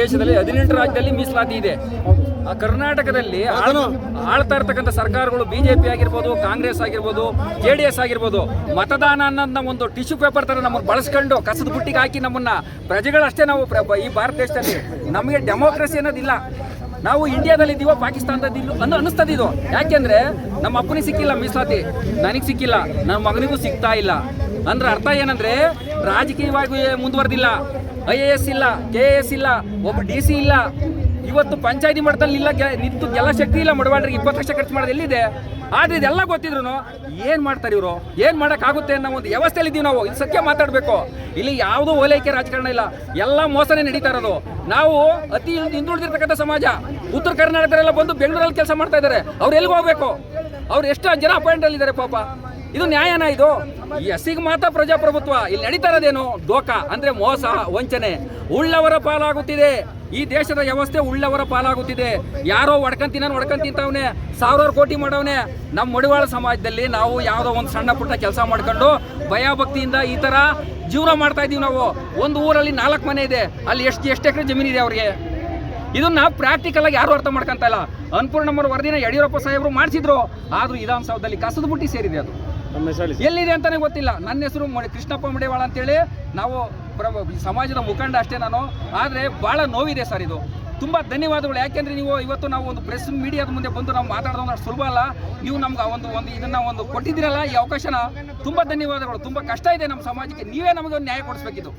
ದೇಶದಲ್ಲಿ 18 ರಾಜ್ಯದಲ್ಲಿ ಮೀಸಲಾತಿ ಇದೆ. ಆ ಕರ್ನಾಟಕದಲ್ಲಿ ಆಳ್ತಾ ಇರ್ತಕ್ಕಂಥ ಸರ್ಕಾರಗಳು ಬಿಜೆಪಿ ಆಗಿರ್ಬೋದು, ಕಾಂಗ್ರೆಸ್ ಆಗಿರ್ಬೋದು, JDS ಆಗಿರ್ಬೋದು, ಮತದಾನ ಅನ್ನೋದನ್ನ ಒಂದು ಟಿಶ್ಯೂ ಪೇಪರ್ ತರ ನಮ್ಮನ್ನು ಬಳಸ್ಕೊಂಡು ಕಸದ ಬುಟ್ಟಿಗೆ ಹಾಕಿ ನಮ್ಮನ್ನ ಪ್ರಜೆಗಳಷ್ಟೇ ನಾವು ಈ ಭಾರತ ದೇಶದಲ್ಲಿ ನಮಗೆ ಡೆಮೋಕ್ರಸಿ ಅನ್ನೋದಿಲ್ಲ. ನಾವು ಇಂಡಿಯಾದಲ್ಲಿ ಇದ್ದೀವೋ ಪಾಕಿಸ್ತಾನದಲ್ಲಿ ಅನ್ನಿಸ್ತದೆ ಇದು. ಯಾಕೆಂದ್ರೆ ನಮ್ಮ ಅಪ್ಪನಿಗೆ ಸಿಕ್ಕಿಲ್ಲ ಮೀಸಲಾತಿ, ನನಗೆ ಸಿಕ್ಕಿಲ್ಲ, ನನ್ನ ಮಗನಿಗೂ ಸಿಗ್ತಾ ಇಲ್ಲ ಅಂದ್ರೆ ಅರ್ಥ ಏನಂದ್ರೆ ರಾಜಕೀಯವಾಗಿ ಮುಂದುವರೆದಿಲ್ಲ, IAS ಇಲ್ಲ, KAS ಇಲ್ಲ, ಒಬ್ಬ DC ಇಲ್ಲ, ಇವತ್ತು ಪಂಚಾಯತಿ ಮಟ್ಟದಲ್ಲಿ ಇಲ್ಲ, ನಿಂತು ಎಲ್ಲ ಶಕ್ತಿ ಇಲ್ಲ, ಮಡವಾಡ್ರಿಗೆ 20 ಲಕ್ಷ ಖರ್ಚು ಮಾಡೋದು ಎಲ್ಲಿದೆ? ಆದ್ರೆ ಇದೆಲ್ಲ ಗೊತ್ತಿದ್ರು ಏನ್ ಮಾಡ್ತಾರೆ ಇವರು, ಏನ್ ಮಾಡಕ್ಕಾಗುತ್ತೆ ಅನ್ನೋ ಒಂದು ವ್ಯವಸ್ಥೆಯಲ್ಲಿ ಇದೀವಿ ನಾವು. ಇದು ಸತ್ಯ ಮಾತಾಡ್ಬೇಕು. ಇಲ್ಲಿ ಯಾವುದೋ ಓಲೈಕೆ ರಾಜಕಾರಣ ಇಲ್ಲ, ಎಲ್ಲ ಮೋಸನೇ ನಡೀತಾ ಇರೋದು. ನಾವು ಅತಿ ಹಿಂದುಳಿದಿರ್ತಕ್ಕಂಥ ಸಮಾಜ, ಉತ್ತರ ಕರ್ನಾಟಕದಲ್ಲೆಲ್ಲ ಬಂದು ಬೆಂಗಳೂರಲ್ಲಿ ಕೆಲಸ ಮಾಡ್ತಾ ಇದ್ದಾರೆ. ಅವ್ರು ಎಲ್ಲಿಗೆ ಹೋಗ್ಬೇಕು? ಅವ್ರು ಎಷ್ಟು ಜನ ಅಪಾಯಿಂಟ್ ಅಲ್ಲಿ ಇದ್ದಾರೆ ಪಾಪ. ಇದು ನ್ಯಾಯನಾ? ಇದು ಎಸ್ಸಿಗೆ ಮಾತ್ರ ಪ್ರಜಾಪ್ರಭುತ್ವ. ಇಲ್ಲಿ ನಡೀತಾ ಇರೋದೇನು? ದೋಖ ಅಂದ್ರೆ ಮೋಸ, ವಂಚನೆ, ಉಳ್ಳವರ ಪಾಲಾಗುತ್ತಿದೆ. ಈ ದೇಶದ ವ್ಯವಸ್ಥೆ ಉಳ್ಳವರ ಪಾಲಾಗುತ್ತಿದೆ. ಯಾರೋ ಹೊಡ್ಕಂತಿಂತವನೇ, ಸಾವಿರಾರು ಕೋಟಿ ಮಾಡವನೇ. ನಮ್ಮ ಮಡಿವಾಳ ಸಮಾಜದಲ್ಲಿ ನಾವು ಯಾವುದೋ ಒಂದು ಸಣ್ಣ ಪುಟ್ಟ ಕೆಲಸ ಮಾಡ್ಕೊಂಡು ಭಯಭಕ್ತಿಯಿಂದ ಈ ತರ ಜೀವನ ಮಾಡ್ತಾ ಇದೀವಿ ನಾವು. ಒಂದು ಊರಲ್ಲಿ 4 ಮನೆ ಇದೆ, ಅಲ್ಲಿ ಎಷ್ಟು ಎಕರೆ ಜಮೀನಿದೆ ಅವ್ರಿಗೆ? ಇದನ್ನ ಪ್ರಾಕ್ಟಿಕಲ್ ಆಗಿ ಯಾರು ಅರ್ಥ ಮಾಡ್ಕೊಂತ ಇಲ್ಲ. ಅನ್ನಪೂರ್ಣಮ್ಮರ ವರದಿನ ಯಡಿಯೂರಪ್ಪ ಸಾಹೇಬರು ಮಾಡಿಸಿದ್ರು, ಆದ್ರೂ ವಿಧಾನಸೌಧದಲ್ಲಿ ಕಸದ ಬುಟ್ಟಿ ಸೇರಿದೆ. ಅದು ಎಲ್ಲಿದೆ ಅಂತಾನೆ ಗೊತ್ತಿಲ್ಲ. ನನ್ನ ಹೆಸರು ಕೃಷ್ಣಪ್ಪ ಮಡಿವಾಳ ಅಂತೇಳಿ, ನಾವು ಸಮಾಜದ ಮುಖಂಡ ಅಷ್ಟೇ ನಾನು. ಆದರೆ ಭಾಳ ನೋವಿದೆ ಸರ್. ಇದು ತುಂಬ ಧನ್ಯವಾದಗಳು. ಯಾಕೆಂದ್ರೆ ನೀವು ಇವತ್ತು ನಾವು ಒಂದು ಪ್ರೆಸ್ ಮೀಡಿಯಾದ ಮುಂದೆ ಬಂದು ನಾವು ಮಾತಾಡೋದು ಅಷ್ಟು ಸುಲಭ ಅಲ್ಲ. ನೀವು ನಮ್ಗೆ ಇದನ್ನ ಕೊಟ್ಟಿದ್ದೀರಲ್ಲ, ಈ ಅವಕಾಶನ ತುಂಬ ಧನ್ಯವಾದಗಳು. ತುಂಬ ಕಷ್ಟ ಇದೆ ನಮ್ಮ ಸಮಾಜಕ್ಕೆ. ನೀವೇ ನಮಗೆ ಒಂದು ನ್ಯಾಯ ಕೊಡಿಸ್ಬೇಕಿದು.